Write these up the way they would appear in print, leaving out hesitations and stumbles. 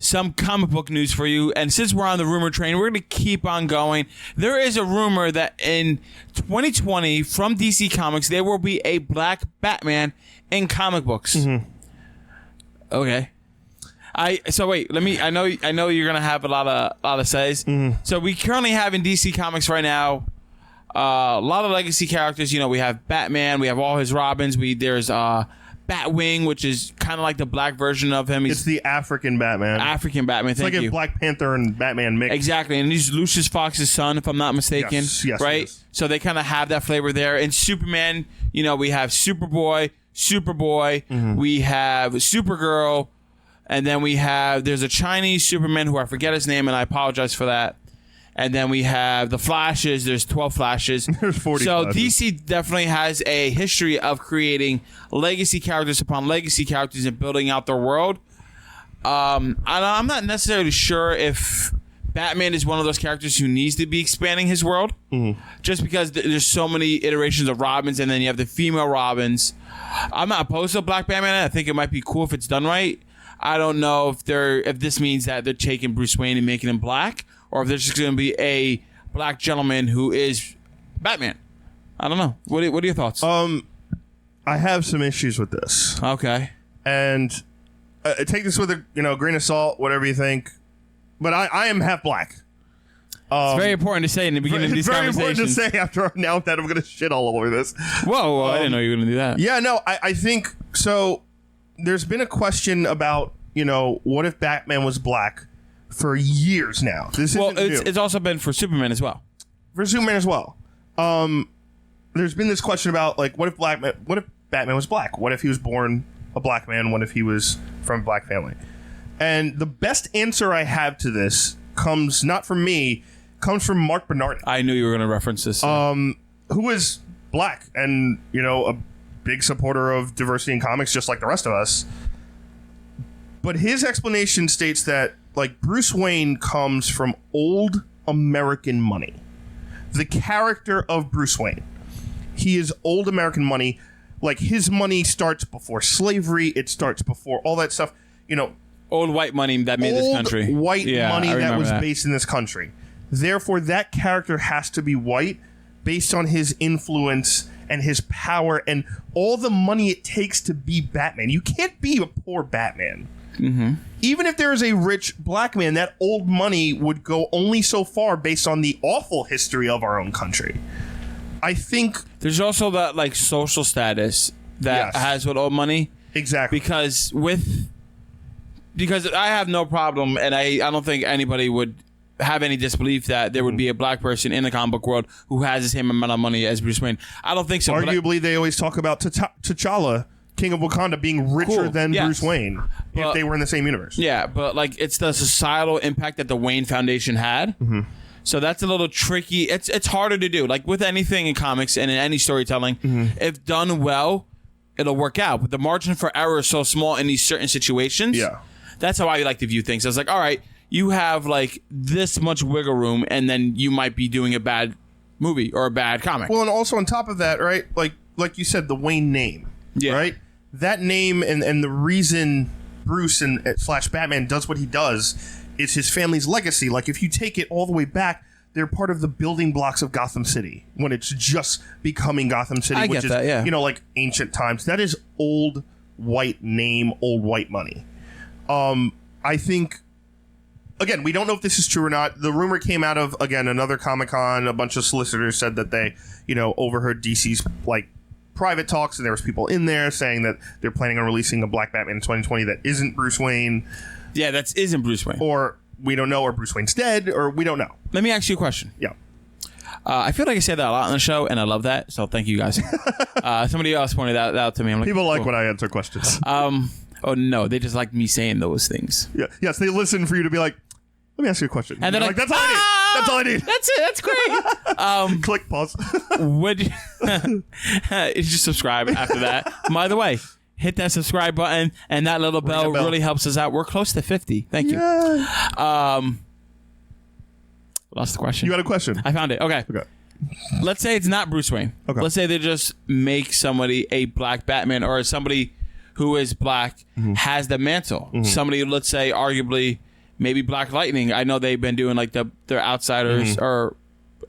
some comic book news for you. And since we're on the rumor train, we're going to keep on going. There is a rumor that in 2020 from DC Comics, there will be a black Batman in comic books. Mm-hmm. Okay. So wait, I know you're going to have a lot of says. Mm-hmm. So we currently have in DC Comics right now a lot of legacy characters. You know, we have Batman, we have all his Robins, there's Batwing, which is kind of like the black version of him. It's the African Batman. It's like a Black Panther and Batman mix. Exactly, and he's Lucius Fox's son, if I'm not mistaken. Yes, right? So they kind of have that flavor there. In Superman, you know, we have Superboy, mm-hmm. we have Supergirl, and then there's a Chinese Superman who I forget his name, and I apologize for that. And then we have the Flashes. There's 12 Flashes. There's 40 So Flashes. DC definitely has a history of creating legacy characters upon legacy characters and building out their world. I'm not necessarily sure if Batman is one of those characters who needs to be expanding his world. Mm-hmm. Just because there's so many iterations of Robins, and then you have the female Robins. I'm not opposed to Black Batman. I think it might be cool if it's done right. I don't know if this means that they're taking Bruce Wayne and making him black, or if there's just going to be a black gentleman who is Batman. I don't know. What are your thoughts? I have some issues with this. Okay. And take this with a grain of salt, whatever you think. But I am half black. It's very important to say in the beginning of these conversations. It's very important to say after now that I'm going to shit all over this. Whoa, I didn't know you were going to do that. Yeah, no, I think so. There's been a question about, what if Batman was black for years now. It's also been for Superman as well. For Superman as well. There's been this question about, like, what if Batman was black? What if he was born a black man? What if he was from a black family? And the best answer I have to this comes not from me, comes from Mark Bernardin. I knew you were going to reference this. Who is black and, a big supporter of diversity in comics, just like the rest of us. But his explanation states that, like, Bruce Wayne comes from old American money. The character of Bruce Wayne. He is old American money. Like, his money starts before slavery. It starts before all that stuff. Old white money that made this country. White money that was based in this country. Therefore, that character has to be white based on his influence and his power and all the money it takes to be Batman. You can't be a poor Batman. Mm-hmm. Even if there is a rich black man, that old money would go only so far based on the awful history of our own country. I think there's also that, like, social status that has with old money. Exactly. Because I have no problem, and I don't think anybody would have any disbelief that there would be a black person in the comic book world who has the same amount of money as Bruce Wayne. I don't think so. Arguably, they always talk about T'Challa, King of Wakanda, being richer than Bruce Wayne if they were in the same universe. Yeah, but, like, it's the societal impact that the Wayne Foundation had. Mm-hmm. So that's a little tricky. It's harder to do. Like with anything in comics and in any storytelling, if done well, it'll work out. But the margin for error is so small in these certain situations. Yeah. That's how I like to view things. I was like, all right, you have like this much wiggle room, and then you might be doing a bad movie or a bad comic. Well, and also on top of that, right? Like you said, the Wayne name. Yeah. Right? That name and the reason Bruce and / Batman does what he does is his family's legacy. Like, if you take it all the way back, they're part of the building blocks of Gotham City when it's just becoming Gotham City, which is, like ancient times. That is old white name, old white money. I think, again, we don't know if this is true or not. The rumor came out of, again, another Comic-Con. A bunch of solicitors said that they, overheard DC's, like, private talks, and there was people in there saying that they're planning on releasing a Black Batman in 2020 that isn't Bruce Wayne. Yeah, that isn't Bruce Wayne. Or we don't know, or Bruce Wayne's dead, or we don't know. Let me ask you a question. Yeah. I feel like I say that a lot on the show, and I love that, so thank you guys. Somebody else pointed that out to me. I'm like, people like when I answer questions. Oh, no, they just like me saying those things. Yeah. Yes, they listen for you to be like, let me ask you a question. And they're like, that's all I need. That's all I need. That's it. That's great. Click pause. Would you just subscribe after that? By the way, hit that subscribe button, and that little bell really helps us out. We're close to 50. Thank you. Lost the question. You got a question. I found it. Okay. Let's say it's not Bruce Wayne. Okay. Let's say they just make somebody a black Batman, or somebody who is black has the mantle. Mm-hmm. Somebody, let's say, arguably maybe Black Lightning. I know they've been doing like their Outsiders or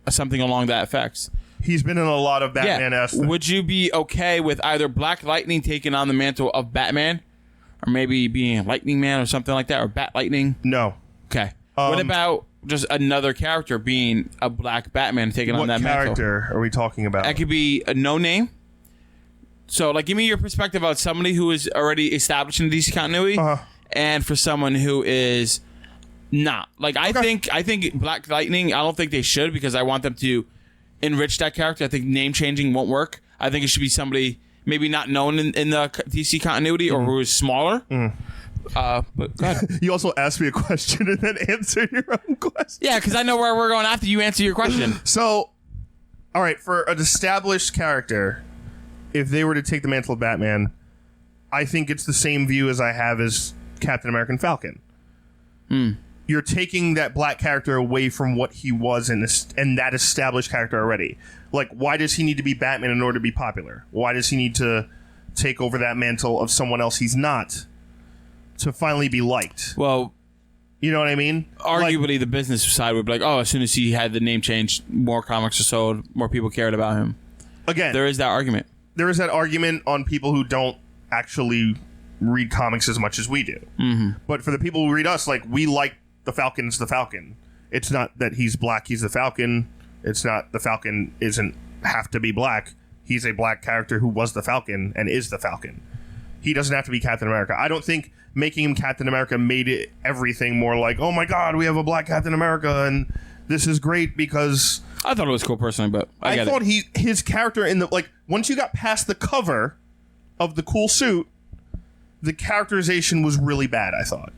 something along that effects. He's been in a lot of Batman-esque. Would you be okay with either Black Lightning taking on the mantle of Batman, or maybe being Lightning Man or something like that, or Bat Lightning? No. Okay. What about just another character being a Black Batman taking on that mantle? What character are we talking about? That could be a no name. So, like, give me your perspective on somebody who is already established in DC continuity, and for someone who is not. Like, I think Black Lightning, I don't think they should, because I want them to enrich that character. I think name changing won't work. I think it should be somebody maybe not known in the DC continuity or who is smaller. But go ahead. You also asked me a question and then answered your own question. Yeah, because I know where we're going after you answer your question. So, all right, for an established character, if they were to take the mantle of Batman, I think it's the same view as I have as Captain America and Falcon. You're taking that black character away from what he was and that established character already. Like, why does he need to be Batman in order to be popular? Why does he need to take over that mantle of someone else he's not to finally be liked? Well, you know what I mean? Arguably, the business side would be like, oh, as soon as he had the name changed, more comics are sold, more people cared about him. Again, there is that argument. There is that argument on people who don't actually read comics as much as we do. But for the people who read us, like, we like the Falcon's the Falcon. It's not that he's black, he's the Falcon. It's not the Falcon isn't have to be black. He's a black character who was the Falcon and is the Falcon. He doesn't have to be Captain America. I don't think making him Captain America made it everything more like, oh my God, we have a black Captain America and this is great, because I thought it was cool personally, but I thought his character in the, like, once you got past the cover of the cool suit, the characterization was really bad.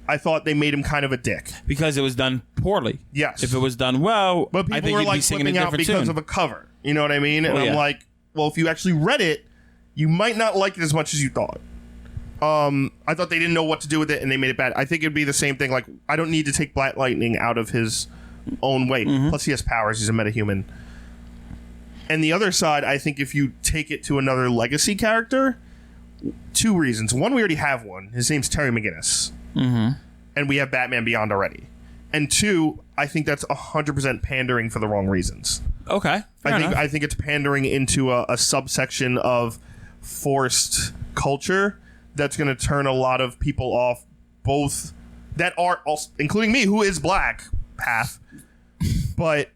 I thought they made him kind of a dick because it was done poorly. Yes. If it was done well, but people I think were you'd like be singing a flipping out different because tune. of a cover. You know what I mean? And I'm like, well, if you actually read it, you might not like it as much as you thought. I thought they didn't know what to do with it and they made it bad. I think it'd be the same thing. Like, I don't need to take Black Lightning out of his own way. Plus, he has powers. He's a metahuman. And the other side, I think if you take it to another legacy character, two reasons. One, we already have one. His name's Terry McGinnis. And we have Batman Beyond already. And two, I think that's 100% pandering for the wrong reasons. Okay. I think it's pandering into a subsection of forced culture that's going to turn a lot of people off, both that are also, including me, who is black, half, but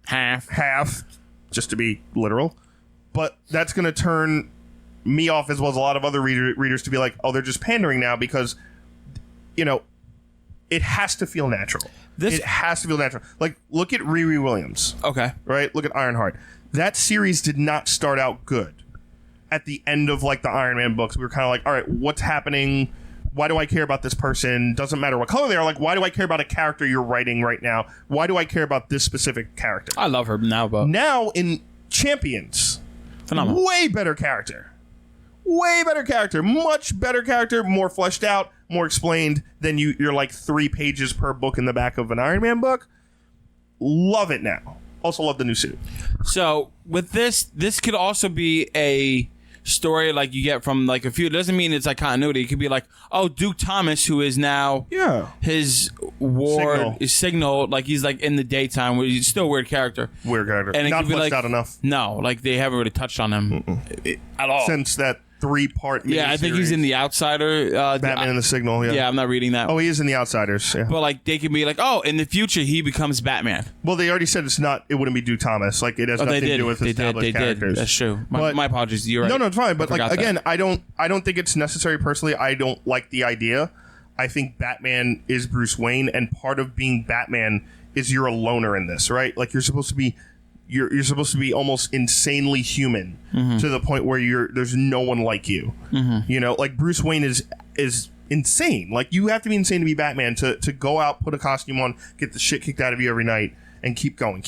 half, just to be literal. But that's going to turn me off, as well as a lot of other readers, to be like, oh, they're just pandering now, because, you know, it has to feel natural. It has to feel natural. Like, look at Riri Williams. Okay. Right? Look at Ironheart. That series did not start out good. At the end of, like, the Iron Man books, we were kind of like, all right, what's happening? Why do I care about this person? Doesn't matter what color they are. Like, why do I care about a character you're writing right now? Why do I care about this specific character? I love her now, but now in Champions, phenomenal. Way better character. Much better character. More fleshed out. More explained than you're like 3 pages per book in the back of an Iron Man book. Love it now. Also love the new suit. So with this could also be a story like you get from like a few. It doesn't mean it's like continuity. It could be like, oh, Duke Thomas, who is now his ward is Signal, like he's like in the daytime where he's still a weird character. And it not could be fleshed like, out enough. No, like they haven't really touched on him at all Since that 3-part miniseries. I think he's in The Outsider. Batman and the Signal. Yeah, I'm not reading that. Oh, he is in The Outsiders. Yeah. But like they could be like, oh, in the future he becomes Batman. Well, they already said it wouldn't be Duke Thomas. Like, it has nothing to do with established characters. That's true. My apologies. You're right. No, it's fine. But like, again, that. I don't think it's necessary personally. I don't like the idea. I think Batman is Bruce Wayne, and part of being Batman is you're a loner in this, right? Like, you're supposed to be you're supposed to be almost insanely human to the point where there's no one like you. You know, like Bruce Wayne is insane. Like, you have to be insane to be Batman, to go out, put a costume on, get the shit kicked out of you every night, and keep going.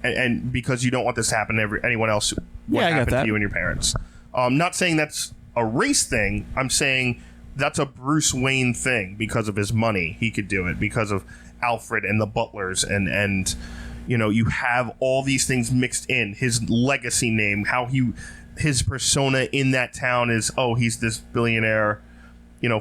And because you don't want this to happen to anyone else, what happened to you and your parents. Not saying that's a race thing. I'm saying that's a Bruce Wayne thing because of his money. He could do it because of Alfred and the Butlers and you know, you have all these things mixed in. His legacy name, his persona in that town is, oh, he's this billionaire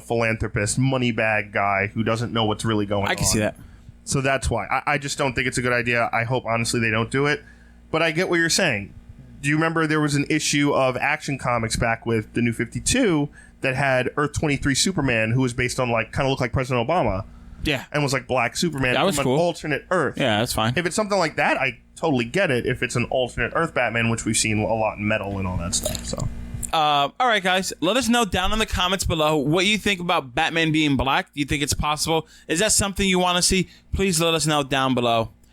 philanthropist, money bag guy who doesn't know what's really going on. I can see that. So that's why. I just don't think it's a good idea. I hope, honestly, they don't do it. But I get what you're saying. Do you remember there was an issue of Action Comics back with the New 52 that had Earth 23 Superman, who was based on, kind of looked like President Obama. Yeah. And was like Black Superman That was from cool. an alternate Earth. Yeah, that's fine. If it's something like that, I totally get it. If it's an alternate Earth Batman, which we've seen a lot in Metal and all that stuff. So, all right, guys. Let us know down in the comments below what you think about Batman being black. Do you think it's possible? Is that something you want to see? Please let us know down below.